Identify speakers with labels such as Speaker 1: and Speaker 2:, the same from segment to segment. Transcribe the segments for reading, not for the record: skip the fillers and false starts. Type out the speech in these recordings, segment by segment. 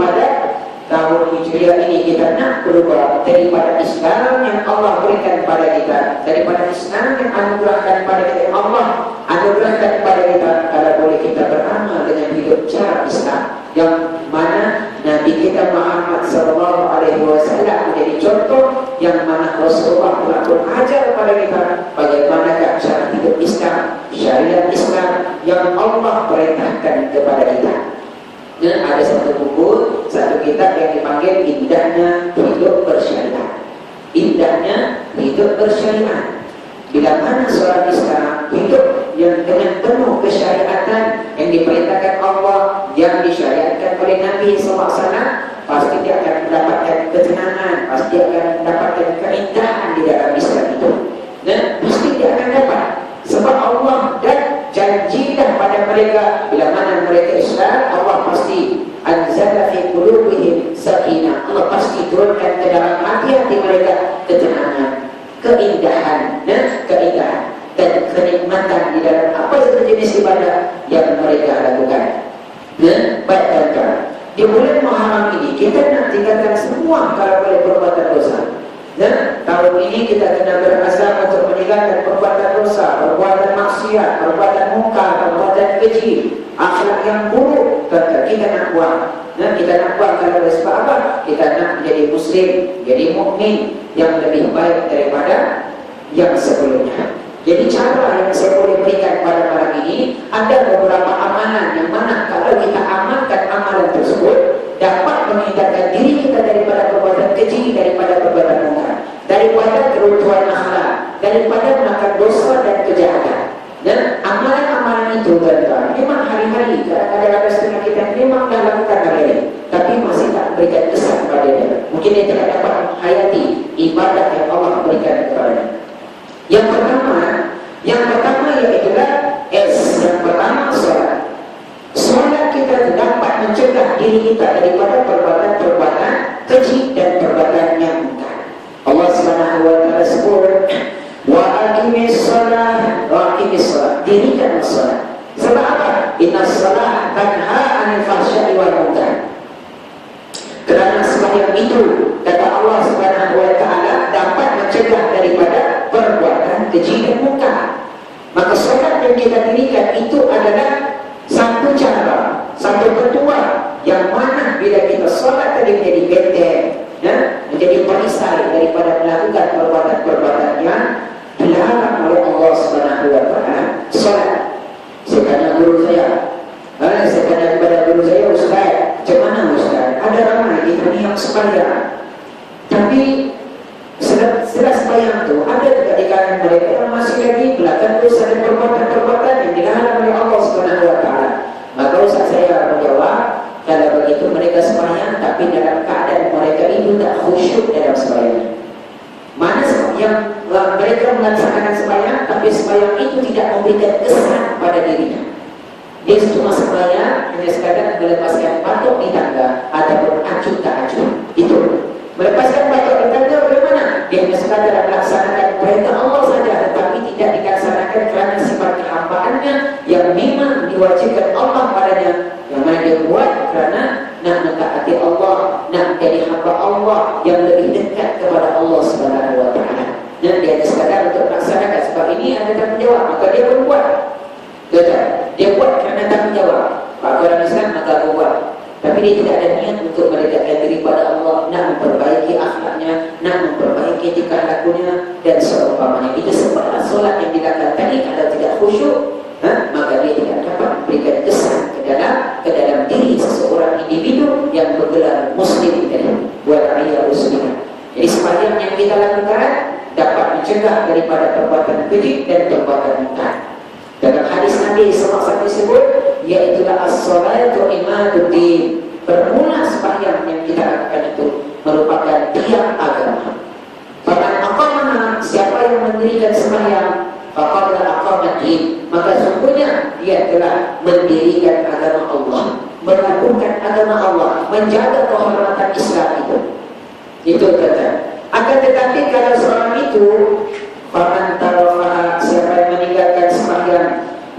Speaker 1: pada tahun Hijriah ini kita nak berubah daripada Islam yang Allah berikan pada kita, daripada Islam yang anugerahkan pada kita, Allah anugerahkan pada kita, kalau boleh kita beramal dengan hidup cara Islam yang mana Nabi kita Muhammad SAW menjadi contoh, yang mana Rasulullah telah ajar kepada kita bagaimana cara hidup Islam, syariat Islam yang Allah perintahkan kepada kita. Dan ada satu buku, satu kitab yang dipanggil Indahnya Hidup Bersyariat. Indahnya Hidup Bersyariat. Bila mana seorang Islam hidup yang dengan penuh kesyariatan yang diperintahkan Allah, yang disyariatkan oleh Nabi SAW, pasti dia akan mendapatkan ketenangan, pasti akan mendapatkan keindahan di dalam Islam itu. Dan pasti dia akan dapat, sebab Allah dan janjilah pada mereka bila mana mereka Islam, Allah pasti anzala fi qulubihim sakinah, Allah pasti turunkan ke dalam hati-hati mereka ketenangan, keindahan dan kenikmatan di dalam apa saja jenis ibadah yang mereka lakukan. Baik tuan-tuan, di bulan Muharram ini kita nak tinggalkan semua kalau boleh perbuatan dosa. Tahun ini kita kena berazam untuk meninggalkan perbuatan dosa, perbuatan maksiat, perbuatan munkar, perbuatan keji, akhlak yang buruk. Kita nak buang. Kita nak buang kalau boleh. Sebab apa? Kita nak menjadi Muslim, jadi mukmin yang lebih baik daripada yang sebelumnya. Jadi cara yang saya boleh berikan pada malam ini, ada beberapa amalan yang mana kalau kita amalkan amalan tersebut dapat menghindarkan diri kita daripada perbuatan keji, daripada perbuatan munkar, daripada keruntuhan akhlak, daripada melakukan dosa dan kejahatan. Dan amalan-amalan itu tuan-tuan, memang hari-hari, kadang-kadang ada setengah kita memang dah lakukan hari-hari, tapi masih tak berikan kesan pada dia. Mungkin dia tidak dapat menghayati ibadah yang Allah berikan kepadanya. Yang pertama iaitulah yang pertama solat. Solat kita dapat mencegah diri kita daripada perbuatan-perbuatan keji dan perbuatan yang munkar. Allah Subhanahu wa taala sebut, wa aqimis shalah, dirikan salat. Sebab apa? Inna shalah tanha 'anil fahsya'i wal munkar. Kerana sembahyang itu, kata Allah Subhanahu wa taala, dapat mencegah daripada perbuatan keji dan munkar. Maka solat yang kita dirikan itu adalah satu cara, satu petua yang mana bila kita solat tadi menjadi benteng, menjadi perisai daripada melakukan perbuatan-perbuatan yang dilarang oleh Allah Subhanahu wa taala. Solat. Saya tanya guru saya, saya tanya kepada guru saya, Ustaz, macam mana Ustaz? Ada ramai kita ni yang sembahyang, tapi setelah sembahyang tu ada juga di kalangan mereka yang masih lagi melakukan dosa dan perbuatan-perbuatan yang dilarang oleh Allah Subhanahu wa taala. Maka Ustaz saya menjawab, kalau begitu mereka sembahyang tapi dalam keadaan mereka itu tak khusyuk dalam sembahyang. Mana yang mereka melaksanakan sembahyang tapi sembahyang itu tidak memberikan kesan pada dirinya. Dia cuma sembahyang hanya sekadar melepaskan batuk di tangga ataupun acuh tak acuh. Itu melepaskan batuk di tangga bagaimana? Dia hanya sekadar melaksanakan perintah Allah saja, tetapi tidak dilaksanakan kerana sifat kehambaannya yang memang diwajibkan Allah padanya, yang mana dia buat kerana nak mentaati Allah, nak menjadi hamba Allah yang lebih dekat kepada Allah Subhanahu wa taala. Dan dia hanya sekadar untuk melaksanakan, sebab ini ada tanggungjawab, maka dia pun buat. Dia buat kerana tanggungjawab. Kalau orang Islam maka dia buat, tapi dia tidak ada niat untuk mendekatkan diri pada Allah, nak memperbaiki akhlaknya, nak memperbaiki tingkah lakunya dan seumpamanya. Itu sebablah solat yang dilakukan tadi kalau tidak khusyuk, maka dia tidak dapat memberikan kesan ke dalam diri seseorang individu yang bergelar Muslim tadi. Buat ayat Muslim. Jadi sembahyang yang kita lakukan dapat mencegah daripada perbuatan keji dan perbuatan munkar. Dalam hadis Nabi SAW disebut, iaitulah as-salatu imaduddin. Bermula sembahyang yang kita lakukan itu merupakan tiang agama. Faman aqamaha, siapa yang mendirikan sembahyang, faqad aqamaddin, maka sungguhnya dia telah mendirikan agama Allah, melakukan agama Allah, menjaga kehormatan Islam itu. Itu kata. Akan tetapi kalau seorang itu faman tarafaha, siapa yang meninggalkan sembahyang,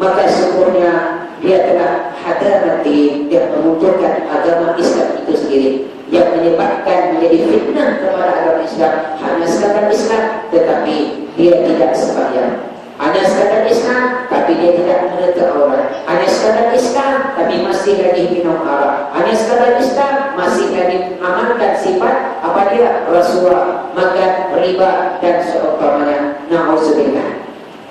Speaker 1: maka sungguhnya dia telah hadamati, dia mengumpulkan agama Islam itu sendiri. Hanya sekadar Islam masih lagi mengamalkan sifat apa dia? Rasuah, makan, riba dan seumpamanya. Na'udzubillah.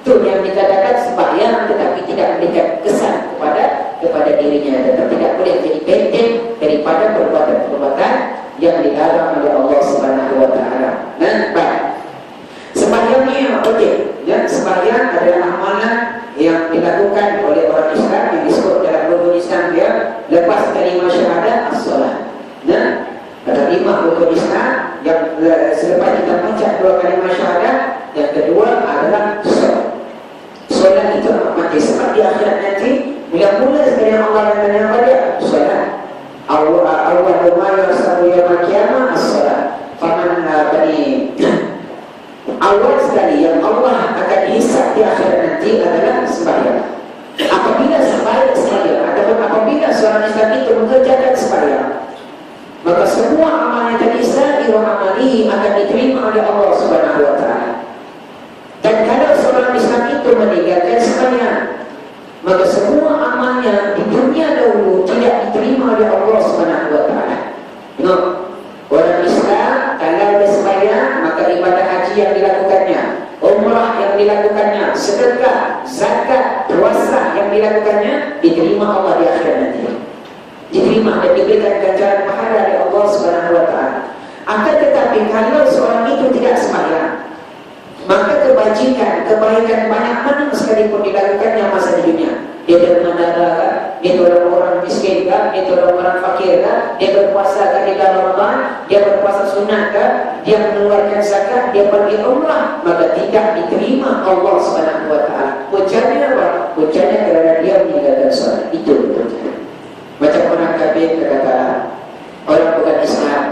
Speaker 1: Itu yang dikatakan sembahyang tetapi tidak memberikan kesan kepada dirinya, tetap tidak boleh jadi benteng daripada perbuatan-perbuatan yang dilarang oleh Allah Subhanahu wa taala. Baik. Sembahyangnya okey. Dan sembahyang adalah amalan yang dilakukan oleh orang Islam yang disebut dalam rukun Islam dia lepas kalimah syahadat as-solat. Ada 5 rukun Islam yang selepas kita mengucap 2 kalimah syahadat, yang kedua adalah solat. Solat itu mati sebab di akhirat nanti mula-mula sekali Allah yang tanya pada solat. Awal ma yasabu yaumil qiyamah as-solat. Faman bani awal sekali yang Allah akan hisab di akhirat nanti adalah sembahyang. Apabila sembahyang ataupun apabila seorang Islam itu mengerjakan sembahyang, maka semua amal yang tadi Islam amali akan diterima oleh Allah Subhanahu wa taala. Dan kalau seorang Islam itu meninggalkan sembahyang, maka semua amalnya di dunia dahulu tidak diterima oleh Allah Subhanahu wa taala. Tengok, orang Islam kalau bersembahyang maka ibadah haji yang dilakukannya, umrah yang dilakukannya, sedekah, zakat, puasa yang dilakukannya diterima Allah di akhirat nanti. Diterima dan diberikan ganjaran pahala dari Allah Subhanahu wa taala. Akan tetapi kalau seorang itu tidak sembahyang, maka kebaikan banyak mana sekalipun dilakukannya masa di dunia. Dia dermawan, dia tolong orang miskin, dia tolong orang fakir, dia berpuasa di dalam Ramadan, dia berpuasa sunat, dia mengeluarkan zakat, dia pergi umrah, maka tidak diterima Allah Subhanahu wa taala. Hujannya apa? Hujannya kerana dia meninggalkan solat. Itu hujannya. Macam orang kafir kata orang bukan Islam.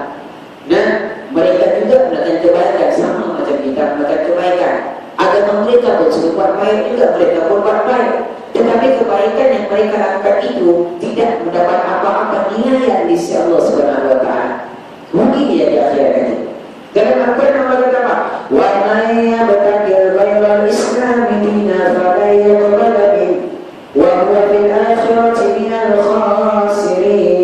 Speaker 1: Mereka juga melakukan kebaikan sama macam kita melakukan kebaikan. Agama mereka pun sudah buat baik juga, mereka pun buat baik. Tetapi kebaikan yang mereka lakukan itu tidak mendapat apa-apa nilai di sisi Allah Subhanahu wa taala. Mungkin dia di akhirat nanti. Dalam Al-Quran Allah kata apa? Wa may yabtaghi ghayra al-islam dinan falan yuqbala minhu wa huwa fil akhirati minal khasirin.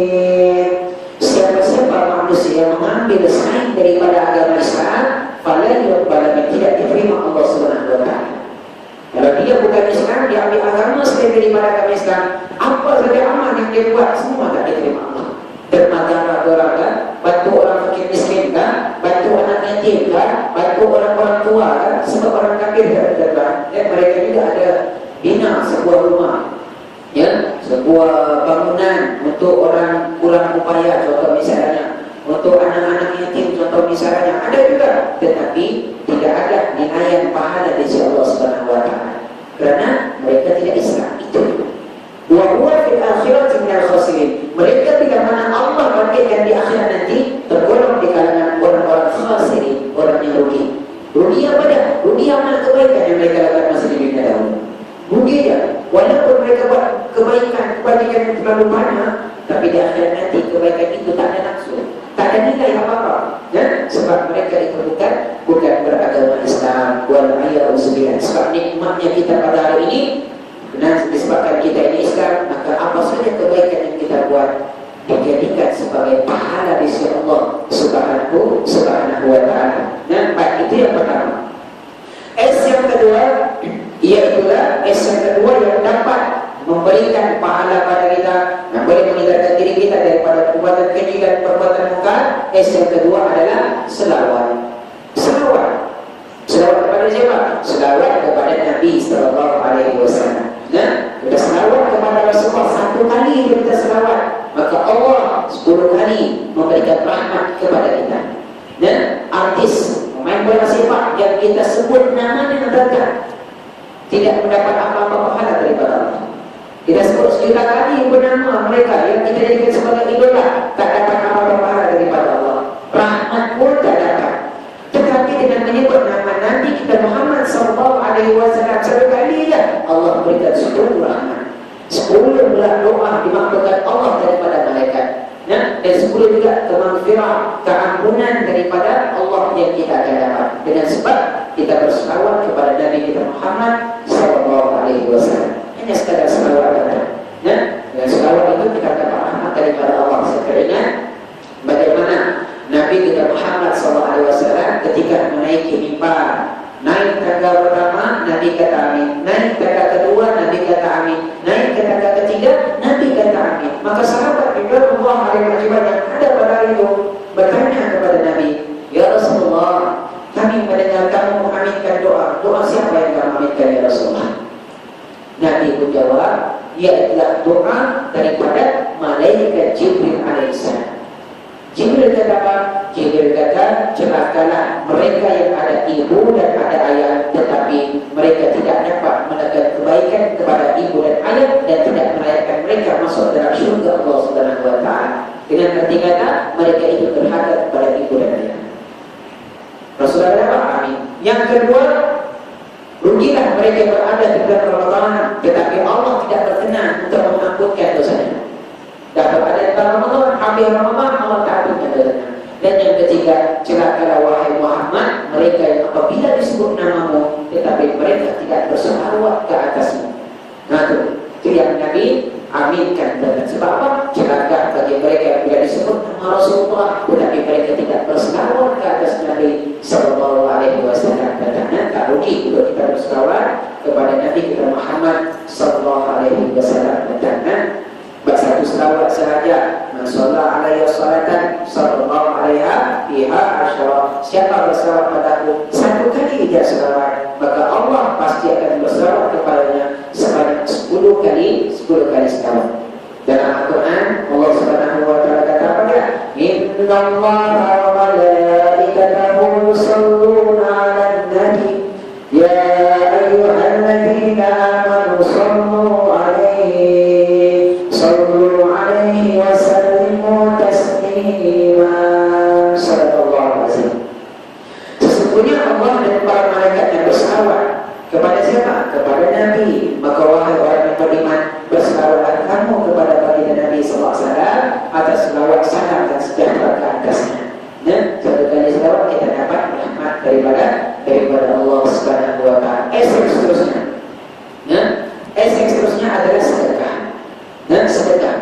Speaker 1: Siapa-siapa manusia yang mengambil selain daripada agama Islam, falan yuqbala minhu, tidak diterima Allah Subhanahu wa taala. Kalau dia bukan Islam, dia ambil agama selain daripada agama Islam, apa saja amal yang dia buat semua tak diterima Allah. Dermaga orang, bantu orang fakir miskin, bantu anak yatim, bantu orang-orang tua, sebab orang kafir dan mereka juga ada bina sebuah rumah, sebuah bangunan untuk orang kurang upaya, contoh misalnya untuk anak-anak yatim, contoh misalnya ada juga, tetapi tidak ada nilai pahala di sisi Allah Subhanahu wa taala kerana mereka tidak Islam. Itu wa huwa fil akhirati minal khasirin. Mereka tidak mana Allah bangkitkan di akhirat nanti tergolong di kalangan orang-orang khasirin, orang yang rugi. Rugi apa dia? Rugi amal kebaikan yang mereka lakukan masa di dunia dahulu. Rugi dia. Walaupun mereka buat kebaikan yang terlalu banyak, tapi di akhirat nanti kebaikan itu tak ada nafsu, tak ada nilai apa-apa. Sebab mereka itu bukan beragama Islam. Wal-ayya'uzubillah. Sebab nikmatnya kita pada hari ini, dan disebabkan kita ini Islam, maka apa saja kebaikan yang kita buat dijadikan sebagai pahala di sisi Allah Subhanahu wa taala. Baik, itu yang pertama. Yang kedua, iaitulah yang kedua yang dapat memberikan pahala pada kita, yang boleh menghindarkan diri kita daripada perbuatan keji dan perbuatan munkar. Yang kedua adalah selawat. Selawat kepada siapa? Selawat kepada Nabi sallallahu alaihi wasallam. Kita selawat kepada Rasulullah 1 kali kita selawat, maka Allah 10 kali memberikan rahmat kepada kita. Artis main bola sepak yang kita sebut namanya dekat tidak mendapat apa-apa pahala daripada Allah. Kita sebut sejuta kali bernama mereka yang kita jadikan sebagai idola, tak dapat apa-apa pahala daripada Allah. Rahmat pun tak dapat. Tetapi dengan menyebut nama Nabi kita Muhammad sallallahu alaihi wasallam 1 kali Allah berikan 10 rahmat. 10 belah doa dimakbulkan Allah daripada malaikat. Dan 10 juga kemaghfirah, keampunan daripada Allah yang kita akan dapat dengan sebab kita berselawat kepada Nabi kita Muhammad sallallahu alaihi wasallam. Hanya sekadar selawat saja. Dengan selawat itu kita dapat rahmat dari kepada Allah. Sekiranya bagaimana Nabi kita Muhammad SAW ketika menaiki mimbar, naik tangga pertama Nabi kata amin, naik tangga kedua Nabi kata amin, naik ke tangga ketiga Nabi kata amin. Maka sahabat Ridwanullah alaihi yang ada pada hari itu bertanya kepada Nabi, ya Rasulullah, kami mendengar kamu mengaminkan doa. Doa siapa yang kamu aminkan ya Rasulullah? Nabi menjawab, ia adalah doa daripada malaikat Jibril alaihissalam. Jibril kata apa? Jibril kata, celakalah mereka yang ada ibu dan ada ayah, tetapi mereka tidak dapat melakukan kebaikan kepada ibu dan ayah dan tidak merayakan mereka masuk dalam syurga Allah Subhanahu wa taala. Dengan arti kata, mereka itu berharga kepada ibu dan ayah. Rasulullah kata, amin. Yang kedua, rugilah mereka yang berada di bulan Ramadan, tetapi Allah tidak berkenan untuk mengampunkan dosanya. Dan berada di bulan Ramadan, habis Ramadan, Allah tak ampunkan dosanya. Dan yang ketiga, celakalah wahai Muhammad, mereka yang apabila disebut namamu, tetapi mereka tidak berselawat ke atasmu. Nah itu yang Nabi aminkan. Dan sebab apa? Celaka bagi mereka yang tidak disebut nama Rasulullah, tetapi mereka tidak berselawat ke atas Nabi Sallallahu Alaihi Wasallam. Dan tak rugi untuk kita berselawat kepada Nabi kita Muhammad Sallallahu Alaihi Wasallam. Dan satu selawat sahaja, man shalla alaihi salatan sallallahu alaiha biha asyara. Siapa berselawat padaku satu kali dia selawat, maka Allah pasti akan berselawat kepadanya sebanyak 10 kali selawat. Dalam Al-Quran Allah Subhanahu wa taala kata apa dia? Innallaha wa malaikatahu yusholluna 'alan nabi ya ayyuhalladzina amanu shallu 'alaihi wa sallimu taslima. Sallallahu alaihi wasallam. Sesungguhnya Allah dan para malaikatnya berselawat kepada siapa? Kepada Nabi. Maka wahai orang yang beriman, berselawatlah kamu kepada baginda Nabi sallallahu alaihi wasallam atas selawat salam dan sejahtera ke atasnya. Dan satu kali selawat kita dapat rahmat daripada Allah Subhanahu wa taala. Esek seterusnya adalah sedekah. Dan sedekah,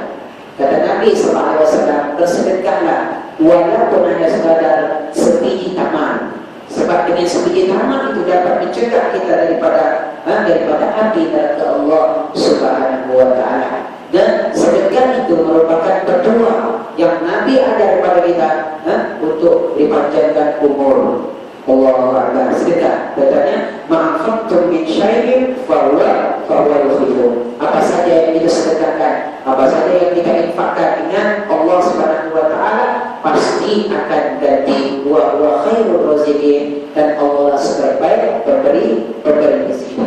Speaker 1: kata Nabi SAW, bersedekahlah walaupun hanya sekadar sebiji tamar. Sebab dengan sebiji tamar itu dapat mencegah kita daripada api neraka Allah Subhanahu wa taala. Dan sedekah itu merupakan petua yang Nabi ajar kepada kita untuk dipanjangkan umur. Allahu Akbar. Sedekah, katanya ma'anfaqtum min syai'in fahuwa yukhlifuh. Apa saja yang kita sedekahkan, apa saja yang kita infakkan dengan Allah Subhanahu wa taala, pasti akan ganti wa khairur raziqin. Dan Allah sebaik-baik pemberi rezeki.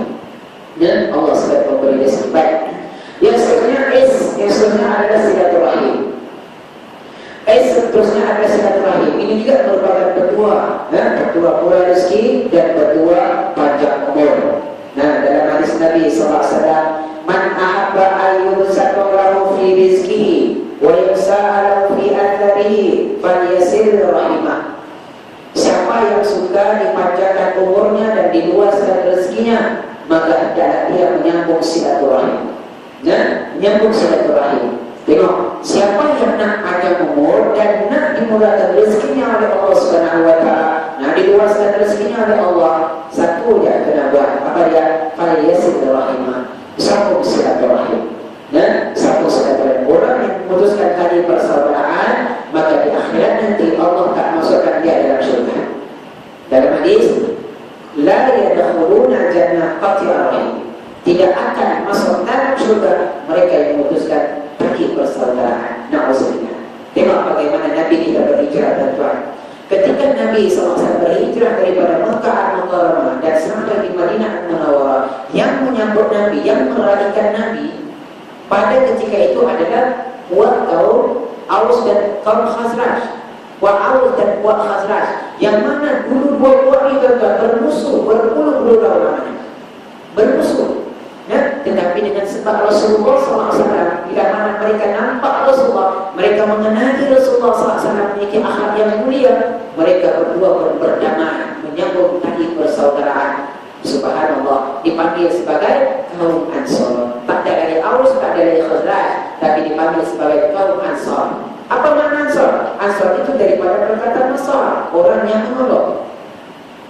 Speaker 1: Dan Allah sebaik pemberi rezeki baik. Yang seterusnya adalah silaturahim. Seterusnya adalah silaturahim. Ini juga merupakan petua pula rezeki dan petua panjang umur. Nah, dalam hadis Nabi SAW, man ahabba ayyubsata lahu fi rizqihi wa yusa'alahu fi atharihi falyasil rahimah. Siapa yang suka dipanjangkan umurnya dan diluaskan rezekinya, maka hendaklah dia menyambung silaturahim. Menyambung silaturahim. Tengok, siapa yang nak panjang umur dan nak dimurahkan rezekinya oleh Allah Subhanahu wa taala, nak diluaskan rezekinya oleh Allah, satu dia kena buat. Apa dia? Falyasil rahimah. Sambung silaturahim. Sambung silaturahim. Orang yang memutuskan tali persaudaraan, maka di akhirat nanti Allah tak masukkan dia dalam syurga. Dalam hadis, la yadkhuluna jannah qati'ar rahim. Tidak akan masuk dalam syurga mereka yang memutuskan tali persaudaraan. Na'udzubillah. Tengok bagaimana Nabi kita berhijrah dan Tuhan. Ketika Nabi SAW berhijrah daripada Mekah Al-Mukarramah dan sampai di Madinah Al-Munawwarah, yang menyambut Nabi, yang meralikan Nabi pada ketika itu adalah kaum Aus dan kaum Khazraj. Aus dan Khazraj, yang mana dulu dua itu bermusuh berpuluh-puluh tahun lamanya. Bermusuh. Tetapi dengan sebab Rasulullah SAW, bila mana mereka nampak Rasulullah, mereka mengenali Rasulullah SAW memiliki akhlak yang mulia, mereka berdua pun berdamai, menyambung tali persaudaraan. Subhanallah, dipanggil sebagai kaum Ansor. Pada dari Aus, tak ada dari Khazraj, tapi dipanggil sebagai kaum Ansar. Apa makna Ansar? Ansar itu daripada perkataan Nasar, orang yang menolong.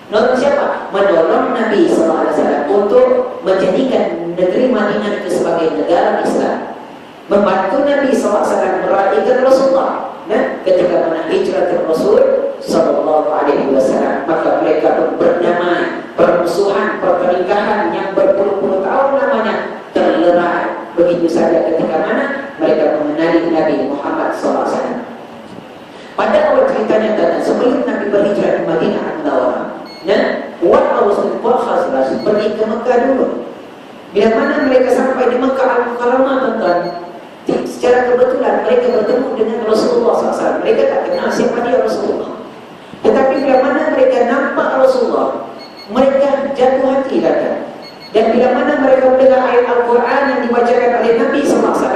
Speaker 1: Menolong siapa? Menolong Nabi SAW untuk menjadikan negeri Madinah itu sebagai negara Islam. Membantu Nabi SAW meraihkan Rasulullah. Nah, ketika mana hijrah Rasul Sallallahu Alaihi Wasallam, maka mereka pun berdamai, permusuhan, pertelingkahan yang berpuluh-puluh tahun namanya terlerai. Begitu saja ketika mana mereka mengenali Nabi Muhammad SAW. Pada awal ceritanya tadi, sebelum Nabi berhijrah di Madinah Munawwarah, nah, Aus dan Khazraj pergi ke Mekah dulu. Bila mana mereka sampai di Mekah Al-Mukarramah, tuan-tuan, secara kebetulan mereka bertemu dengan Rasulullah SAW. Mereka tak kenal siapa dia Rasulullah. Tetapi bila mana mereka nampak Rasulullah, mereka jatuh hati kata. Dan bila mana mereka mendengar ayat Al-Quran yang dibacakan oleh Nabi SAW,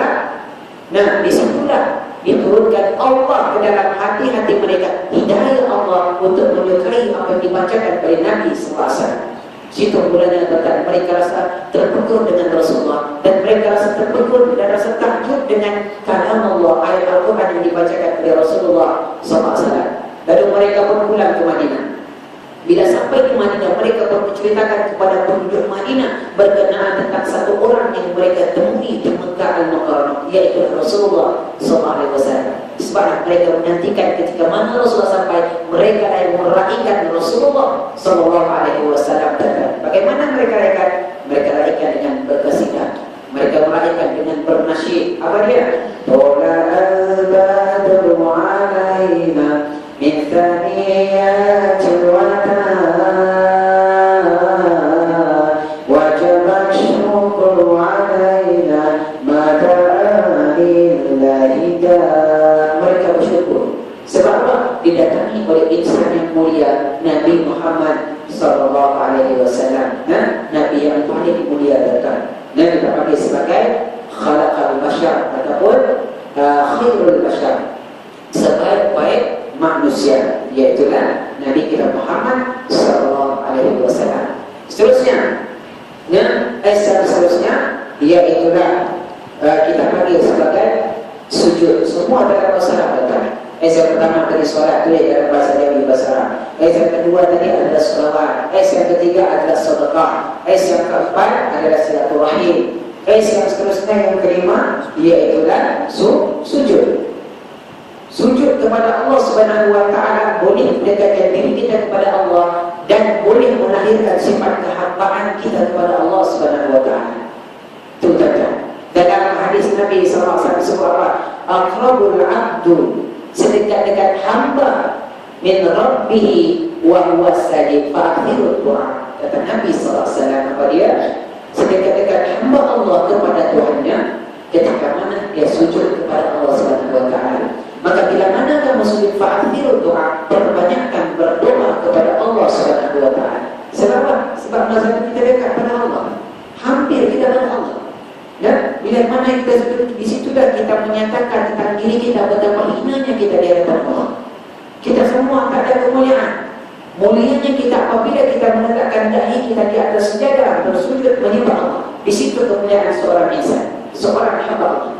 Speaker 1: nah disitulah diturunkan Allah ke dalam hati-hati mereka, hidayah Allah untuk menyukai apa yang dibacakan oleh Nabi SAW. Situ mulanya kata mereka rasa terpukul dengan Rasulullah, dan mereka rasa terpukul dan rasa takjub dengan kalam Allah, ayat Al-Quran yang dibacakan oleh Rasulullah SAW. Lalu mereka pun pulang ke Madinah. Bila sampai di Madinah, mereka pun menceritakan kepada penduduk Madinah berkenaan tentang satu orang yang mereka temui di Mekah Al-Mukarramah, yaitu Rasulullah SAW. Sebab mereka menantikan ketika mana Rasulullah sampai, mereka yang meraihkan Rasulullah SAW. Bagaimana mereka raihkan? Mereka raihkan dengan berkasidah. Mereka meraihkan dengan bernasyid. Apa dia? Tola al-badru alaina min thaniyatil wada wajaba syukru alaina mada'ilahida. Mereka bersyukur sebab apa? Didatangi oleh insan yang mulia, Nabi Muhammad Sallallahu Alaihi Wasallam. Nabi yang paling mulia datang. Nabi dipanggil sebagai khalaqal bashar ataupun khairul bashar, sebaik-baik manusia, iaitulah Nabi kita Muhammad Sallallahu Alaihi Wasallam. Seterusnya, seterusnya iaitulah kita panggil sebagai sujud. Semua dalam bahasa Arab datang. Yang pertama tadi solat itu dalam bahasa Jawi, bahasa Arab. Yang kedua tadi adalah sholawat. Yang ketiga adalah sedekah. Yang keempat adalah silaturahim. Yang seterusnya yang kelima iaitulah sujud. Sujud kepada Allah Subhanahu Wa Taala boleh mendekatkan diri kita kepada Allah dan boleh melahirkan sifat kehambaan kita kepada Allah Subhanahu Wa Taala. Itu saja. Dalam hadis Nabi SAW sebut apa? Aqrabul abdu, sedekat-dekat hamba, min rabbihi wa huwa sajid fa'akhirul doa. Kata Nabi SAW, apa dia? Sedekat-dekat hamba Allah kepada Tuhannya ketika mana dia sujud kepada Allah SWT. Maka bila mana kamu sujud fa'akhirul doa, perbanyakkan berdoa kepada Allah SWT. Sebab sebab masa kita dekat pada Allah, hampir kita pada Allah. Ya, bila mana kita sujud, di situlah kita menyatakan tentang diri kita betapa hinanya kita di hadapan Allah. Kita semua tak ada kemuliaan. Mulianya kita apabila kita meletakkan dahi kita di atas sejadah bersujud menyembah Allah. Di situ kemuliaan seorang insan, seorang hamba Allah.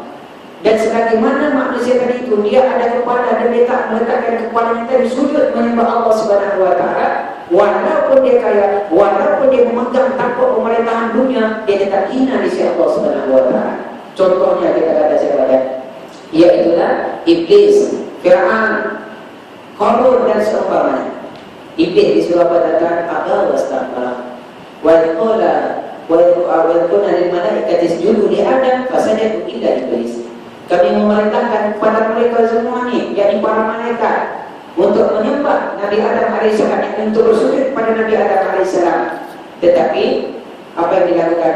Speaker 1: Dan sebagaimana manusia tadi itu, dia ada kepala dan dia tak meletakkan kepalanya tadi sujud menyembah Allah Subhanahu Wa Taala. Walaupun dia kaya, walaupun dia memegang tampuk pemerintahan dunia, dia tetap hina di sisi Allah Subhanahu Wa Taala. Contohnya kita kata siapa dia? Iaitulah Iblis, Fir'aun, Qarun dan seumpamanya. Iblis disuruh apa datang? Aba wastakbara. Wa qala lil malaikati isjudu li Adam fasajadu illa iblis. Kami memerintahkan kepada mereka semua ni, yakni para malaikat, untuk menyembah Nabi Adam AS, untuk bersujud kepada Nabi Adam AS. Tetapi apa yang dilakukan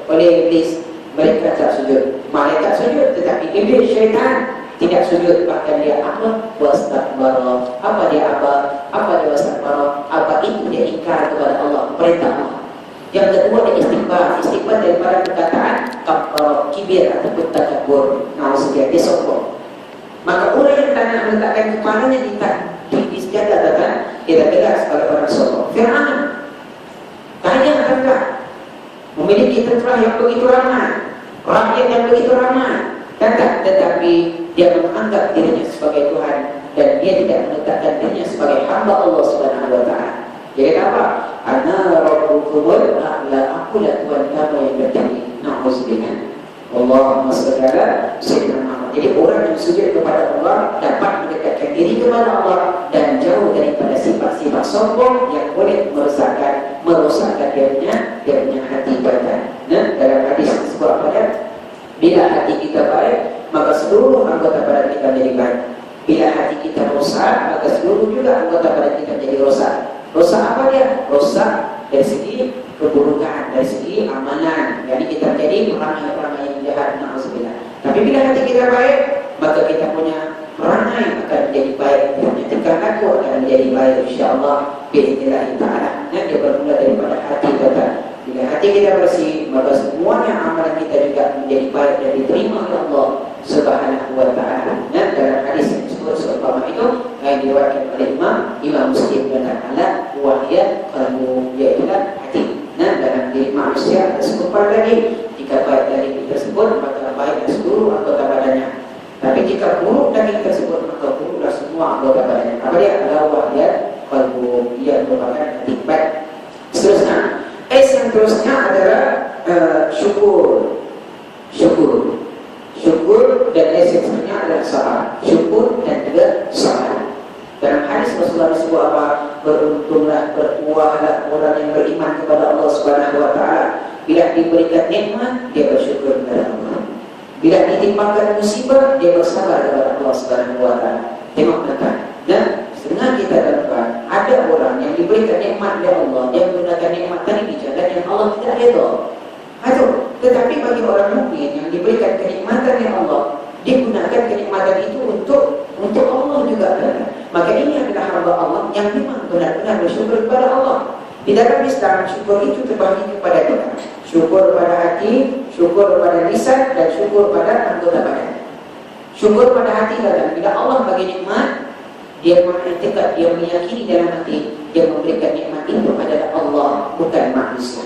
Speaker 1: oleh Iblis? Mereka tak sujud. Malaikat sujud, tetapi Iblis, syaitan, tidak sujud. Bahkan dia apa? Wastakbara. Apa dia apa? Apa dia wastakbara? Apa itu dia ingkar kepada Allah, perintah Allah. Yang kedua dia istikbar. Istikbar daripada perkataan kafar, kibir ataupun takabur. Na'udzubillah, dia sombong. Maka orang yang tak nak meletakkan kepalanya di sejadah datang, dia tak tegas kepada orang sombong. Fir'aun kaya tentera, memiliki tentera yang begitu ramai, rakyat yang begitu ramai, tetapi dia menganggap dirinya sebagai Tuhan dan dia tidak menetapkan dirinya sebagai hamba Allah Subhanahu wa taala. Jadi apa? Ana rabbukumul a'la, aku lah Tuhan kamu yang tertinggi. Nauzubillah. Allahumma shalli ala sayyidina Muhammad. Jadi orang yang sujud kepada Allah dapat mendekatkan diri kepada Allah dan jauh daripada sifat-sifat sombong yang boleh merosakkan dia punya hati badan. Nah, dalam hadis disebut apa dia? Bila hati kita baik, maka seluruh anggota badan kita menjadi baik. Bila hati kita rosak, maka seluruh juga anggota badan kita menjadi rosak. Rosak apa dia? Rosak dari segi keburukan, dari segi amalan. Jadi kita menjadi perangai-perangai yang jahat. Na'udzubillah. Tapi bila hati kita baik, maka kita punya perangai akan menjadi baik. Tingkah laku akan menjadi baik, insyaAllah. Bi'idznillah ta'ala. Dia bermula daripada hati kita. Bila hati kita bersih, maka semuanya amalan kita juga menjadi baik dan diterima oleh Allah Subhanahu wa ta'ala. Dalam hadis yang disebut seumpama itu yang diriwayatkan oleh Imam Muslim dan Allah, wahya qalbu, yaitu hati. Dalam diri manusia ada sekumpal lagi. Jika baik daging tersebut, maka baik seluruh anggota badannya. Tapi jika buruk daging tersebut, maka buruklah semua anggota badannya. Apa dia? Adalah wahya qalbu, ia merupakan hati. Baik. Seterusnya, yang terusnya adalah syukur dan yang seterusnya adalah sabar. Syukur dan juga sabar. Dalam hadis Rasulullah disebut apa? Beruntunglah, bertuahlah orang yang beriman kepada Allah Subhanahu wa taala. Bila diberikan nikmat, dia bersyukur kepada Allah. Bila ditimpakan musibah, dia bersabar kepada Allah Subhanahu wa taala. Tengok tuan. Dan setengah kita tuan, ada orang yang diberikan nikmat oleh Allah, dia menggunakan nikmat tadi di jalan yang Allah tidak redha. Tetapi bagi orang mukmin yang diberikan kenikmatan yang Allah, dia gunakan kenikmatan itu untuk Allah juga. Maka ini adalah hamba Allah yang memang benar-benar bersyukur kepada Allah. Di dalam Islam, syukur itu terbagi kepada dua. Syukur pada hati, syukur pada lisan, dan syukur pada anggota badan. Syukur pada hati adalah bila Allah bagi nikmat, dia mengiktiraf, dia meyakini dalam hati, dia memberikan nikmat itu adalah Allah, bukan manusia.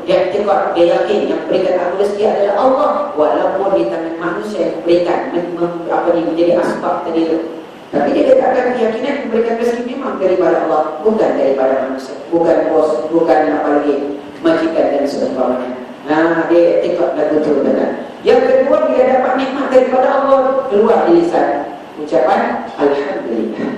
Speaker 1: Dia iktiraf, dia yakin yang memberikan aku rezeki adalah Allah, walaupun di tangan manusia yang memberikan menjadi asbab tadi itu. Tapi dia letakkan keyakinan memberikan rezeki memang daripada Allah, bukan daripada manusia, bukan bos, bukan apalagi majikan dan seumpamanya. Dia iktiraf lagu itu benar. Yang kedua, bila dapat nikmat daripada Allah, keluar di lisan ucapan Alhamdulillah.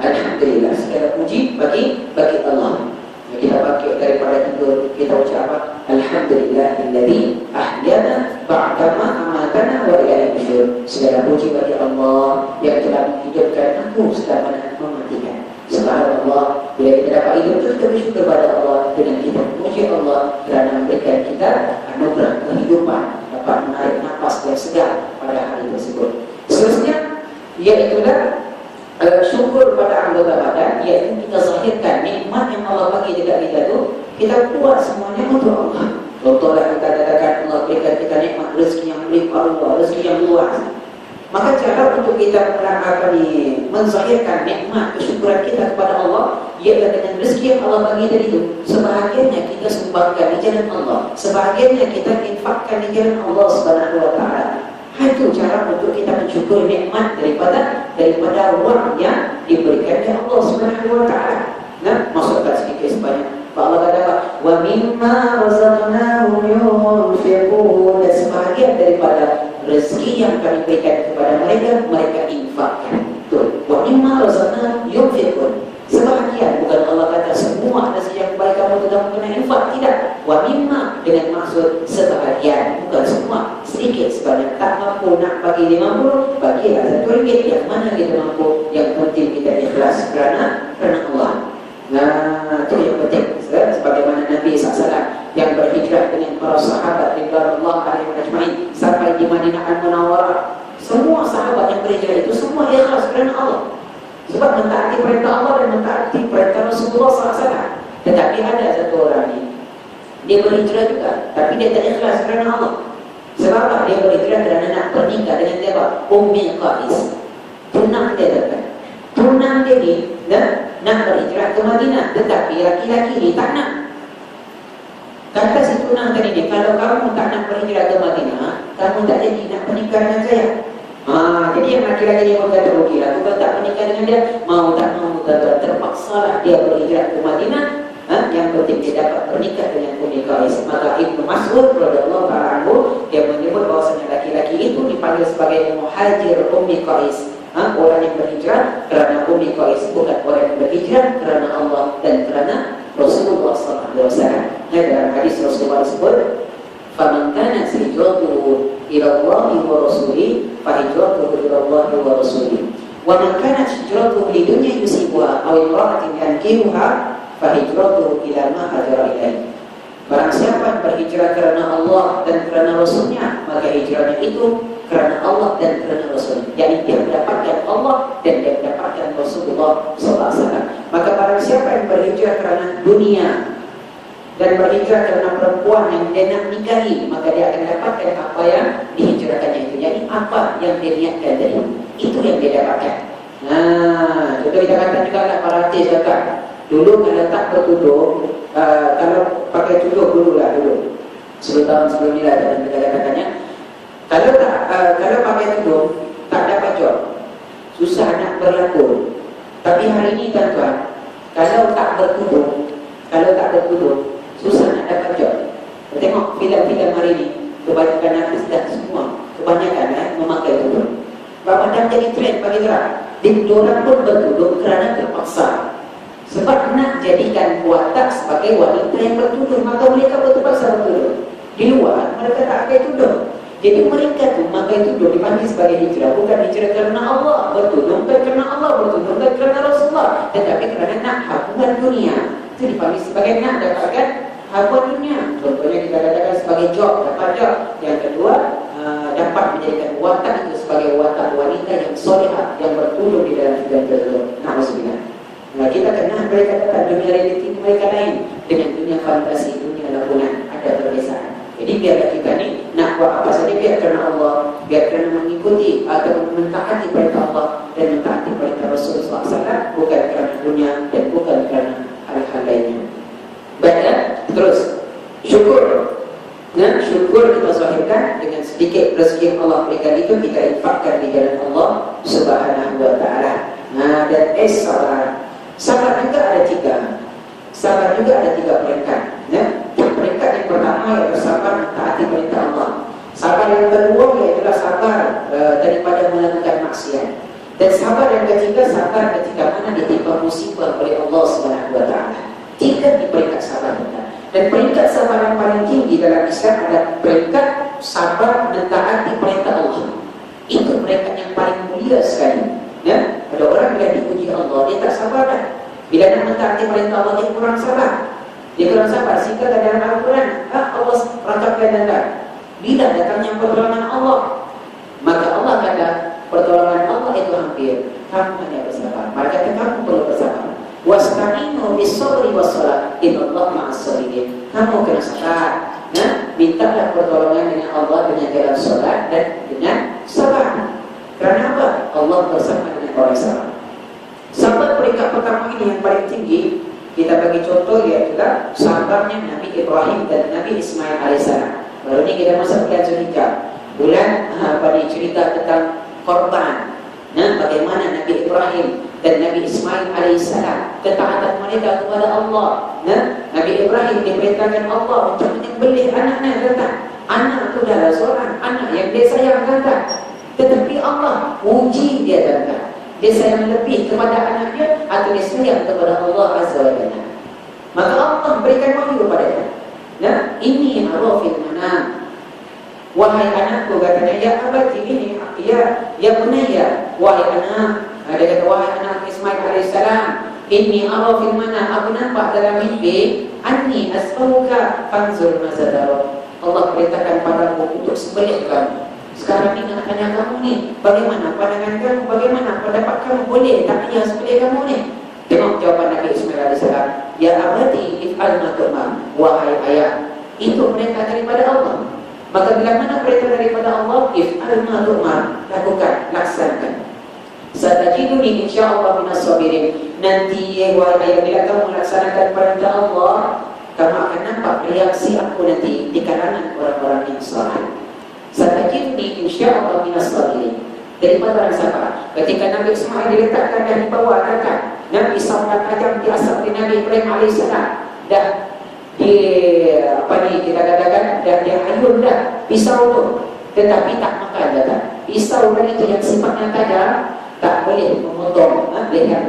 Speaker 1: Alhamdulillah, segala puji bagi Allah. Kita bangkit daripada tidur, kita ucap apa? Alhamdulillahilladzi ahyana ba'dama amatana wa ilaihi nusyur. Segala puji bagi Allah yang telah menghidupkan aku setelah mematikan. Subhanallah, bila kita dapat hidup itu, kita bersyukur kepada Allah dengan kita memuji Allah kerana memberikan kita anugerah kehidupan, dapat menarik nafas yang segar pada hari tersebut. Seterusnya, iaitulah syukur pada anggota badan, iaitu kita zahirkan nikmat yang Allah bagi dekat kita tu, kita buat semuanya untuk Allah. Contohlah kita katakan Allah berikan kita nikmat rezeki yang melimpah Allah, rezeki yang luas. Maka cara untuk kita menzahirkan nikmat kesyukuran kita kepada Allah ialah dengan rezeki yang Allah bagi tadi itu. Sebahagiannya kita sumbangkan di jalan Allah, sebahagiannya kita infakkan di jalan Allah Subhanahu wa taala. Itu cara untuk kita mensyukur nikmat daripada wang yang diberikan oleh Allah Subhanahu wa taala. Masukkan sedikit sebanyak. Allah kata, "Wa mimma razaqnahum yunfiqun." Dan sebahagian daripada rezeki yang kami berikan kepada mereka infakkan. Wa mimma razaqnahum yunfiqun. Sebahagian, bukan Allah kata semua rezeki yang baik kamu tidak kena infak, tidak. Wa mimma dengan maksud sebahagian, bukan semua. Sedikit sebanyak, tak mampu nak bagi 50, bagilah RM1 yang mana kita mampu. Yang penting kita ikhlas kerana Allah. Itu yang penting. Sebagaimana Nabi SAW yang berhijrah dengan para sahabat ridwanullah alaihim ajmain sampai di Madinah Al-Munawwarah, semua sahabat yang berhijrah itu semua ikhlas kerana Allah. Sebab mentaati perintah Allah dan mentaati perintah Rasulullah SAW. Tetapi ada satu orang ni, dia berhijrah juga, tapi dia tak ikhlas kerana Allah. Sebab apa? Dia berhijrah kerana nak bernikah dengan siapa? Ummi Qais. Tunang dia datang. Tunang dia ni nak berhijrah ke Madinah, tetapi laki-laki ni tak nak. Kata si keturunan tadi ni, kalau kamu tak nak berhijrah ke Madinah, kamu tak jadi nak menikah dengan saya. Jadi yang laki-laki yang berkata, okey lah, aku tak menikah dengan dia, mau tak mau terpaksa lah dia berhijrah ke Madinah. Yang penting dia dapat bernikah dengan Ummi Qais. Maka Ibnu Mas'ud radhiyallahu ta'ala anhu dia menyebut bahawasanya laki-laki itu dipanggil sebagai muhajir Ummi Qais. Orang yang berhijrah kerana Ummi Qais, bukan orang yang berhijrah kerana Allah dan kerana Rasulullah SAW. Dalam hadis Rasulullah disebut, "Faman kanat hijratuhu ila Allah wa rasulihi, fa hijratuhu ila Allah wa rasulihi. Wa man kanat hijratuhu li dunya yusibuha aw imra'atin yankihuha, fa hijratuhu ila ma hajara ilaihi." Barang siapa yang berhijrah kerana Allah dan kerana Rasulnya, maka hijrahnya itu kerana Allah dan kerana Rasul. Jadi dia mendapatkan Allah dan dia mendapatkan Rasulullah SAW. Maka barang siapa yang berhijrah kerana dunia dan berhijrah kerana perempuan yang dia nak nikahi, maka dia akan dapatkan apa yang dihijrahkannya itu. Jadi apa yang dia niatkan tadi, itu yang dia dapatkan. Contoh kita kata juga lah, para artis kata, dulu kalau tak bertudung, kalau pakai tudung dulu 10 tahun sebelum ni lah, dalam kita katakannya, kalau pakai tudung tak dapat job, susah nak berlakon. Tapi hari ini tuan-tuan, kalau tak bertudung susah nak dapat job. Tengok filem-filem hari ini, kebanyakan artis dan semua kebanyakan memakai tudung. Bapak jadi trend bagi gerak. Diorang pun bertudung kerana terpaksa. Sebab nak jadikan watak sebagai wanita yang bertudung, maka mereka terpaksa bertudung. Di luar mereka tak pakai tudung. Jadi mereka tu pakai tudung dipanggil sebagai hijrah, bukan hijrah kerana Allah bertudung, bukan kerana Allah bertudung, bukan kerana Rasulullah, tetapi kerana nak habuan dunia. Itu dipanggil sebagai nak dapatkan habuan dunia. Contohnya kita katakan sebagai job, dapat job. Yang kedua, dapat menjadikan watak itu sebagai watak wanita yang solehah, yang bertudung di dalam hidup tersebut. Na'udzubillah. Nah, kita kenal mereka kata dunia realiti mereka lain dengan dunia fantasi, dunia lakonan, ada perbezaan. Jadi biarlah kita ni nak buat apa saja, biar kerana Allah, biar kerana mengikuti atau mentaati perintah Allah dan mentaati perintah Rasulullah SAW, bukan kerana dunia dan bukan kerana hal-hal lainnya. Baiklah, terus syukur. Syukur kita zahirkan dengan sedikit rezeki yang Allah berikan itu, kita infakkan di jalan Allah Subhanahu wa ta'ala. Dan sabar. Sabar juga ada tiga peringkat. Peringkat yang pertama ialah sabar mentaati perintah Allah. Sabar yang kedua ialah sabar daripada melakukan maksiat. Dan sabar yang ketiga, sabar ketika mana ditimpa musibah oleh Allah Subhanahu wa ta'ala. Tiga di peringkat sabar kita. Dan peringkat sabar yang paling tinggi dalam Islam adalah peringkat sabar mentaati perintah Allah. Itu peringkat yang paling mulia sekali. Ada orang bila dipuji Allah, dia tak sabar dah. Bila nak mentaati perintah Allah, dia kurang sabar. Sehingga dalam Al-Quran Allah rangkapkan tanda, bila datangnya pertolongan Allah, maka Allah kata pertolongan Allah itu hampir, kamu hanya bersabar. Maka kamu perlu bersabar. Wasta'inu bis-sabri was-salat, innallaha ma'as-sabirin. Kamu kena sabar. Mintalah pertolongan dengan Allah dengan jalan salat dan dengan sabar. Kerana apa? Allah bersama dengan orang sabar. Sabar peringkat pertama ini yang paling tinggi. Kita bagi contoh, iaitu sabarnya Nabi Ibrahim dan Nabi Ismail alaihissalam. Baru ini kita masuk bulan Zulhijjah. Bulan cerita tentang korban. Bagaimana Nabi Ibrahim dan Nabi Ismail alaihissalam, ketaatan mereka kepada Allah. Nabi Ibrahim diperintahkan Allah untuk menyembelih anaknya, kata anak itu adalah seorang anak yang dia sayang, kata. Tetapi Allah uji dia, kata dia sayang lebih kepada anaknya atau dia sayang kepada Allah Azza wa Jalla. Maka Allah berikan wahyu kepadanya. Ini arafil manam. Wahai anakku, katanya, ya abadi ini, ya bunayya, wahai anak. Dia kata, wahai anak Ismail alaihissalam, inni arafil manam, aku nampak dalam mimpi, anni asfauka fanzur mazadaro. Allah perintahkan padaku untuk sembelih kamu. Sekarang ni nak tanya kamu ni, bagaimana pandangan kamu, bagaimana pendapat kamu, boleh tak dia sembelih kamu ni? Tengok jawapan Nabi Ismail alaihissalam, ya abadi if'al ma tu'mar, wahai ayah, itu perintah daripada Allah. Maka bila mana perintah daripada Allah, if'al ma tu'mar, lakukan, laksanakan. Satajiduni insyaallah minas sabirin. Nanti wahai ayah, bila kamu laksanakan perintah Allah, kamu akan nampak reaksi aku nanti di kalangan orang-orang yang saleh. Satajidni insyaallah minas sabirin. Daripada orang sabar. Ketika Nabi Ismail diletakkan dan dibawa angkat, Nabi Ismail tajam di asap di Nabi Ibrahim alaihissalam. Dah kita katakan dah dihayun dah pisau tu, tetapi tak makan dah. Pisau itu yang sifatnya tajam tak boleh memotong leher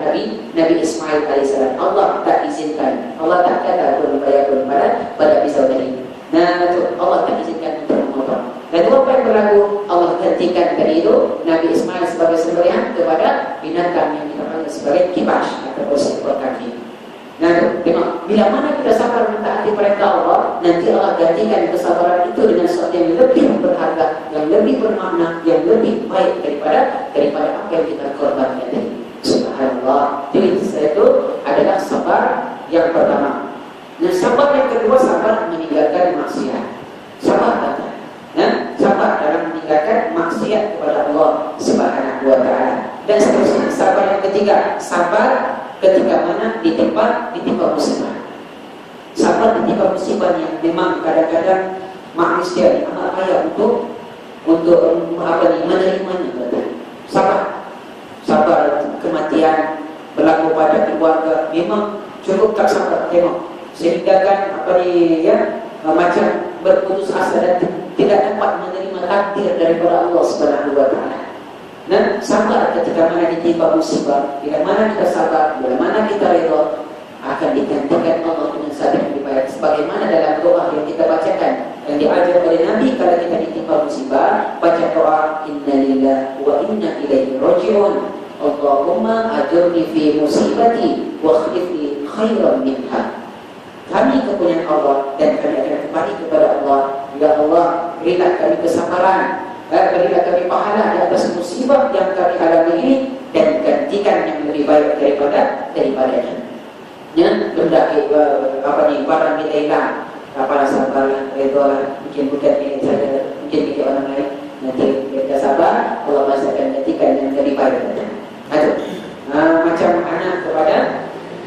Speaker 1: Nabi Ismail alaihissalam. Allah tak izinkan. Allah tak kata pun bayar pada pisau tadi. Nah, itu Allah tak izinkan untuk memotong. Dan apa yang berlaku? Allah gantikan tadi itu Nabi Ismail sebagai sembelihan kepada binatang yang kita panggil sebagai kibash atau seekor kaki. Nah, tengok, bila mana kita sabar mentaati perintah Allah, nanti Allah gantikan kesabaran itu dengan sesuatu yang lebih berharga, yang lebih bermakna, yang lebih baik daripada apa yang kita korbankan tadi. Subhanallah. Jadi itu adalah sabar yang pertama. Dan sabar yang kedua, sabar meninggalkan maksiat. Sabar kata. Sabar dalam meninggalkan maksiat kepada Allah Subhanahu wa taala. Dan seterusnya sabar yang ketiga, sabar ketika mana ditimpa musibah. Sabar ditimpa musibah yang memang kadang-kadang manusia amat payah untuk menerimanya. Sabar kematian berlaku pada keluarga memang cukup tak sabar. Tengok sehingga kan macam berputus asa dan tidak dapat menerima takdir daripada Allah Subhanahu wa taala. Dan sabar ketika mana ditimpa musibah, bila mana kita sabar, bila mana kita redha, akan digantikan Allah dengan sabar yang dibayar. Sebagaimana dalam doa yang kita bacakan, yang diajar oleh Nabi kalau kita ditimpa musibah, baca doa inna lillahi wa inna ilaihi raji'un. Allahumma ajurni fi musibati wa akhlif li khairan minha. Kami kepunyaan Allah dan kami akan kembali kepada Allah. Ya Allah, berilah kami kesabaran, berilah kami pahala di atas musibah yang kami alami ini, dan gantikan yang lebih baik daripadanya. Mendaki barang kita hilang, apalah sabar, redha, mungkin bukan ini saja, mungkin bagi orang lain. Nanti kita sabar, Allah masih akan gantikan yang lebih baik. Macam anak kepada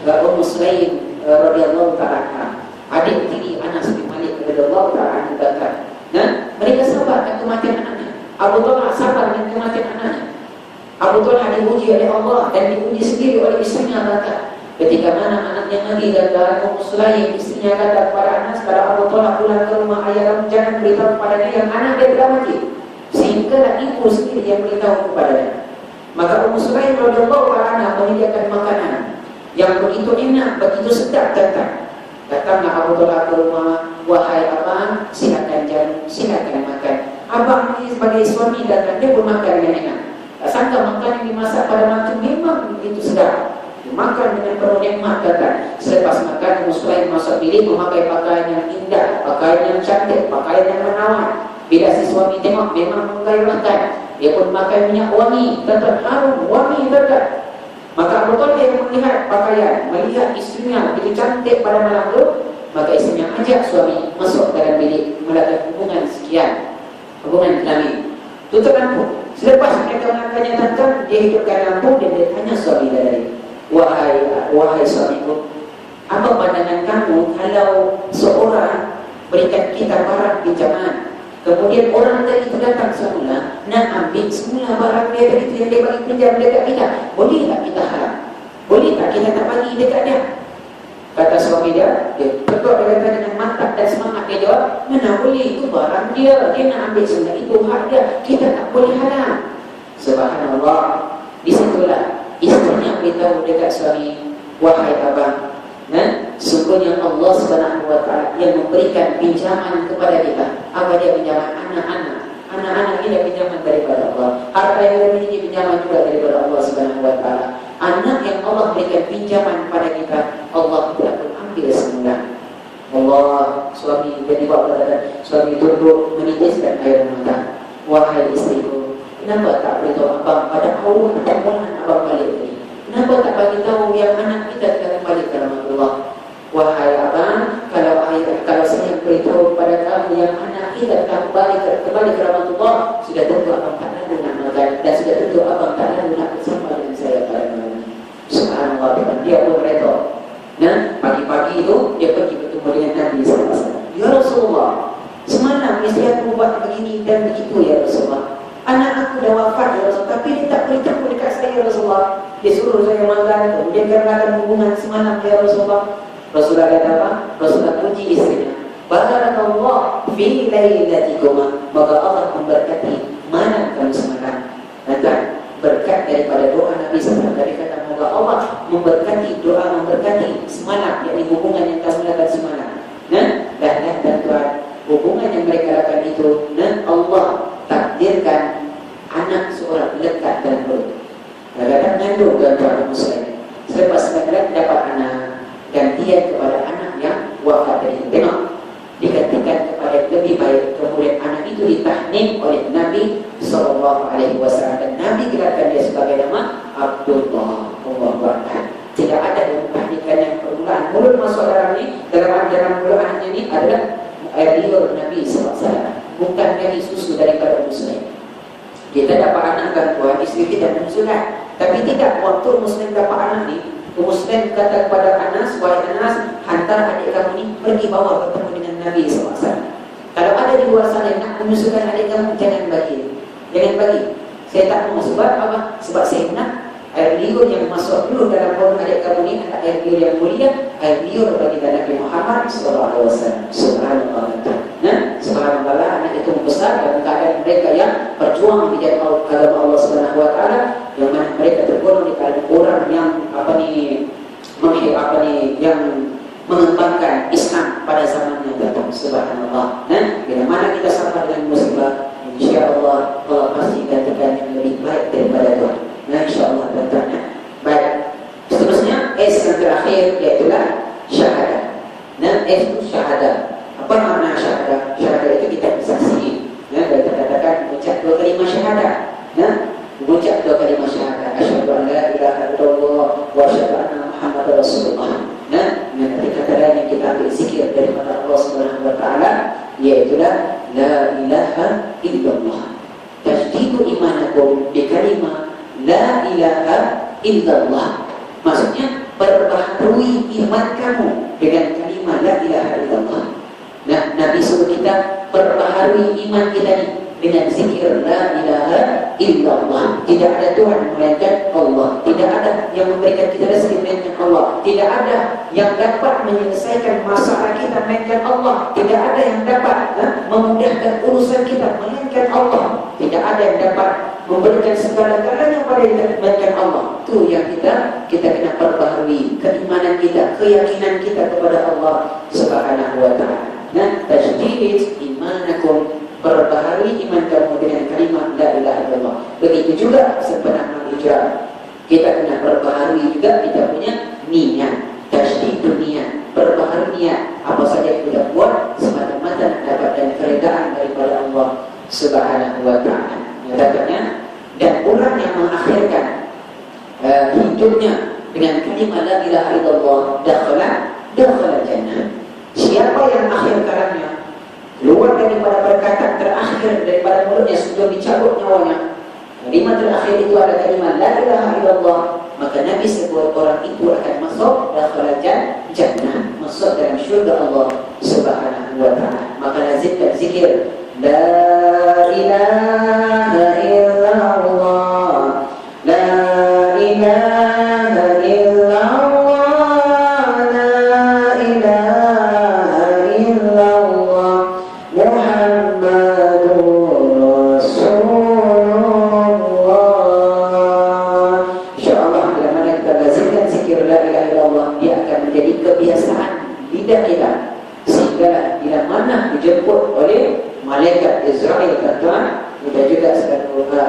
Speaker 1: Ummu Sulaim radhiyallahu ta'ala, adik tiri Anas bin Malik radhiyallahu ta'ala anhu. Mereka sabar dengan kematian anaknya. Abu Talha sabar dengan kematian anaknya. Abu Talha diuji oleh Allah dan diuji sendiri oleh istrinya. Ketika mana anaknya Nabi dan Ummu Sulaim, istrinya kata kepada Anas, pada Abu Talha pulang ke rumah ayah kamu, jangan beritahu kepadanya yang anak dia telah mati, sehingga ibu sendiri yang beritahu kepadanya. Maka Ummu Sulaim radhiyallahu ta'ala menyediakan makanan yang begitu enak, begitu sedap datang. Datanglah Abu Talha ke rumah, wahai abang, silakan jalan, silakan makan. Abang ini sebagai suami datang, dia pun makan dengan enak. Tak sangka makan yang dimasak pada mantu memang begitu sedap. Dia makan dengan penuh nikmat datang. Selepas makan, Ummu Sulaim masuk bilik memakai pakaian yang indah, pakaian yang cantik, pakaian yang menawan. Bila si suami tengok memang menggairahkan, dia pun pakai minyak wangi, tetap harum, wangi tetap. Maka Abu Talha yang melihat pakaian, melihat istrinya begitu cantik pada malam itu, maka istrinya ajak suami masuk dalam bilik melakukan hubungan sekian, hubungan kelamin. Tutup lampu. Selepas mereka melakukannya tentang, dia hidupkan lampu dan dia tanya suami tadi, wahai suamiku, apa pandangan kamu kalau seorang berikan kita barang pinjaman, kemudian orang tadi itu datang semula nak ambil semula barang dia tadi yang dia bagi pinjam dekat kita, boleh tak kita haram? Boleh tak kita tak bagi dekat dia? Kata suami dia betul, dia kata dengan mantap dan semangat, dia jawab, mana boleh, itu barang dia nak ambil semula, itu hak dia, kita tak boleh haram. Subhanallah. Disitulah istrinya beritahu dekat suami, wahai abang, sungguhnya Allah Subhanahu wa ta'ala yang memberikan pinjaman kepada kita. Apa dia pinjaman? Anak-anak ini pinjaman daripada Allah. Harta yang dimiliki pinjaman juga daripada Allah Subhanahu wa ta'ala. Anak yang Allah berikan pinjaman kepada kita, Allah tidak pun ambil semula. Allah, suami jadi bapak kata, suami duduk menitiskan air mata. Wahai istriku, kenapa tak beritahu abang pada awal pertemuan abang balik tadi? Kenapa tak bagi tahu yang anak kita telah kembali ke rahmatullah? Wahai abang, kalau saya beritahu kepada kamu yang anak kita telah kembali ke rahmatullah, sudah tentu abang tak lalu nak makan, dan sudah tentu abang tak lalu nak bersama dengan saya pada malam ini. Subhanallah, dia pun redha. Pagi-pagi itu dia pergi bertemu dengan Dia suruh saya makan, kemudian kerana hubungan semalam ya Rasulullah. Rasulullah kata apa? Rasulullah puji istrinya. Barakallah fi lailatikuma, maka Allah memberkati malam kamu semalam. Dan berkat daripada doa Nabi SAW tadi kata, moga Allah memberkati doa, memberkati semalam, yakni hubungan yang kamu lakukan semalam. Dan Tuhan, hubungan yang mereka lakukan itu, dan Allah takdirkan anak seorang lekat dalam perut. Kadang-kadang ngandung tuan-tuan muslim. Selepas mereka dapat anak, gantian kepada anak yang wafat dari tengok, digantikan kepada lebih baik. Kemudian anak itu ditahnik oleh Nabi SAW, dan Nabi gelarkan dia sebagai nama Abdullah. Tidak ada yang menahnikan yang permulaan. Mulut masuk dalam ini, dalam mulut anaknya ini adalah air liur Nabi SAW, bukan dari susu daripada muslim. Kita dapat anak dan tuan isteri kita muslim, tapi tidak waktu muslim dapat anak ni, muslim kata kepada Anas, wahai Anas, hantar adik kamu ni pergi bawa bertemu dengan Nabi SAW. Kalau ada di luar sana yang nak menyusukan adik kamu, jangan bagi. Saya tak mau. Sebab apa? Sebab saya nak air liur yang masuk dulu dalam perut adik kamu ni adalah air liur yang mulia, air liur bagi Nabi Muhammad SAW. Subhanallah. Subhanallah, anak itu membesar dalam keadaan mereka yang berjuang di jalan agama Allah Subhanahu Wa Taala, yang mana mereka tergolong di kalangan orang yang yang mengembangkan Islam pada zaman yang datang. Subhanallah. Bila mana kita sampai dengan musibah, insya-Allah Allah pasti gantikan yang lebih baik daripada itu. Insya-Allah datangnya. Baik. Seterusnya S yang terakhir yaitu syahadah. S itu syahadah. Apa makna syahadah? Syahadah itu kita bersaksi. Kita katakan mengucap dua kalimah syahadah. Mengucap dua kalimah syahadah. Asyhadu an la ilaha illallah wa asyhadu anna Muhammadar Rasulullah. Nanti kata lain yang kita ambil zikir daripada Allah Subhanahu Wa Taala, yaitu la ilaha illallah. Tajdidu imanakum bi kalimah la ilaha illallah. Maksudnya perbaharui iman kamu dengan kalimah la ilaha illallah. Nabi suruh kita perbaharui iman kita ni dengan zikir la ilaha illallah. Tidak ada Tuhan melainkan Allah. Tidak ada yang memberikan kita rezeki melainkan Allah. Tidak ada yang dapat menyelesaikan masalah kita melainkan Allah. Tidak ada yang dapat memudahkan urusan kita melainkan Allah. Tidak ada yang dapat memberikan segala-galanya pada kita melainkan Allah. Itu yang kita kena perbaharui keimanan kita, keyakinan kita kepada Allah Subhanahu Wa Taala. Tajdid imanakum, perbaharui iman kamu dengan kalimat la ilaha illallah. Begitu juga sebenarnya hijrah, kita kena perbaharui juga kita punya niat. Tajdid niat, perbaharui niat. Apa saja yang kita buat semata-mata nak dapatkan keredaan daripada Allah Subhanahu Wa Taala. Katanya, dan orang yang mengakhirkan hidupnya dengan kalimat la ilaha illallah dakhala jannah. Siapa yang akhir kalamnya keluar daripada perkataan terakhir daripada mulutnya sebelum dicabut nyawanya, kalimat terakhir itu adalah kalimat la ilaha illallah, maka Nabi sebut orang itu akan masuk dakhala jannah, masuk dalam syurga Allah Subhanahu Wa Taala. Maka lazimkan zikir la ilaha illallah, la ilaha illallah, la ilaha illallah, Muhammadur Rasulullah. InsyaAllah bila mana kita lazimkan zikir la ilaha illallah, dia akan menjadi kebiasaan lidah kita, sehingga bila mana dijemput oleh malaikat Israel, tuan-tuan, kita juga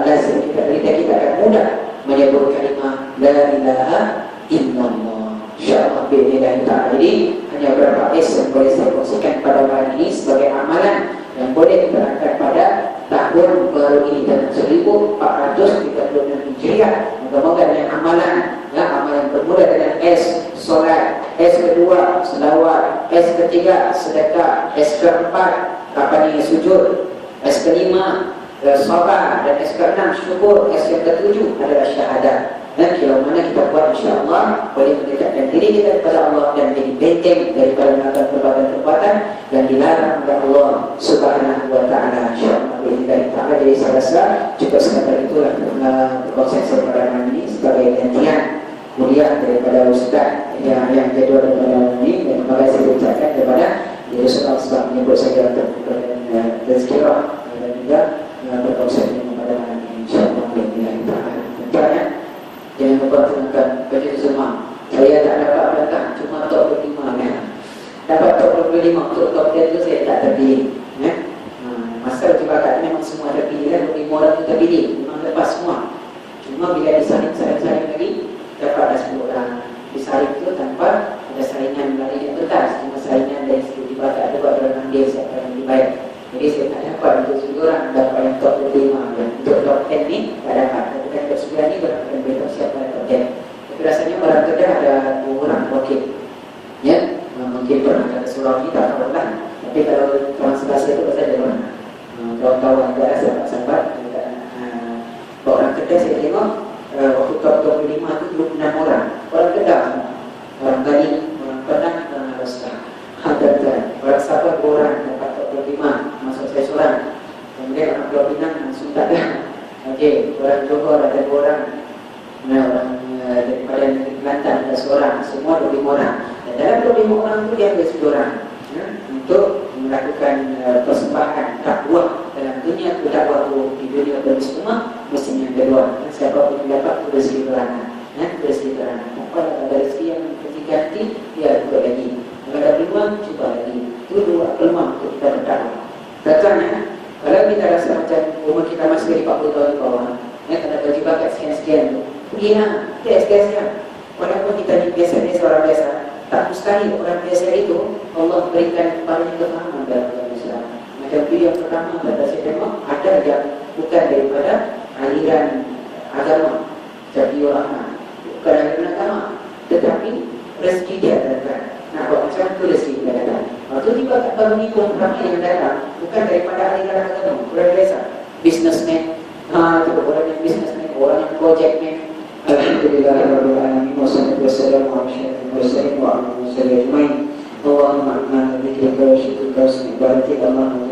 Speaker 1: lazim lidah kita akan mudah menyebut kalimah la ilaha illallah. InsyaAllah bi'idhnillah ta'ala. Jadi hanya beberapa yang boleh saya kongsikan pada hari ini sebagai amalan yang boleh diterapkan pada tahun baru ini, tahun 1436 Hijriah. Moga-moga dengan amalan, amalan bermula dengan S, solat, S kedua, selawat, S ketiga, sedekah, S keempat, sujud, S kelima, sabar, dan S keenam syukur, S yang ketujuh adalah syahadah. Dan kalau mana kita buat, insyaAllah boleh mendekatkan diri kita kepada Allah dan menjadi benteng daripada melakukan perbuatan-perbuatan yang dilarang oleh Allah Subhanahu Wa Taala. InsyaAllah dari ta'ala. Jadi saya rasa cukup sekadar itulah konsep saya pada malam ini sebagai ganti mudah daripada ustaz yang jadual daripada ini. Dan terima kasih ucapkan daripada Rasulullah SAW menyebut saya untuk tazkirah dan juga berkongsi kepada insyaAllah ya. Jangan lupa gunakan baju semua. Saya tak dapat datang, cuma top 25 ya. Dapat top 25 untuk top 10 tu saya tak terpilih ya. Masa uji bakat memang semua terpilih kan, 25 orang tu terpilih, memang lepas semua. Cuma bila disaring lagi, dapat ada 10 orang. Disaring tu tanpa ada saringan lari yang betas, cuma saringan dari segi uji bakat tu buat orang ambil siapa yang lebih baik. Jadi saya tak dapat untuk 10 orang, dapat yang top 25 ya. Untuk top 10 ni tak dapat. Tapi top 9 ni berapa yang beritahu siapa yang top 10. Tapi rasanya orang kerja ada 2 orang wakil ya. Mungkin pernah kata surau ni tak tahu lah. Tapi kalau kawan sebelah saya tu pasal dia orang kawan-kawan ada sahabat-sahabat orang Kedah saya tengok waktu top 25 tu 26 orang. Orang Kedah semua, orang Bali, orang Padang, orang Rasta. Orang Sabah 2 orang dapat top 25, masuk saya seorang. Kemudian orang Pulau Pinang langsung tak ada. Okey, orang Johor ada 2 orang. Orang daripada negeri Kelantan ada seorang. Semua 25 orang. Dan dalam 25 orang tu dia ada 10 orang ya, untuk melakukan persembahan dakwah dalam dunia tu. Dakwah tu di dunia berisma mestinya ada 2. Siapa pun yang dapat tu rezeki kerana rezeki kerana apa ada rezeki yang ketika nanti dia ikut lagi. Kalau ada peluang cuba lagi. Itu 2 peluang untuk kita berdakwah. Datangnya kalau kita rasa macam umur kita masih dari 40 tahun ke bawah ya, kalau ada bakat sekian-sekian tu pergilah tes-tesnya. Walaupun kita ni biasa-biasa orang biasa, tak mustahil orang biasa itu Allah berikan kepadanya kefahaman dalam agama Islam. Macam itu yang pertama kata saya tengok ada yang bukan daripada aliran agama, jadi orang bukan aliran agama, tetapi rezeki dia datang. Nah, buat macam tu rezeki dia datang. Waktu tiba kat baru ni pun ramai yang datang bukan daripada aliran agama, orang biasa, businessman, itu orang yang businessman, orang yang projectman. Alhamdulillahirabbil alamin wassalatu wassalamu ala asyrafil mursalin wa ala alihi wa sahbihi ajmain. Allahumma inna nabiyyika wa syukurka wa ibadatika Allahumma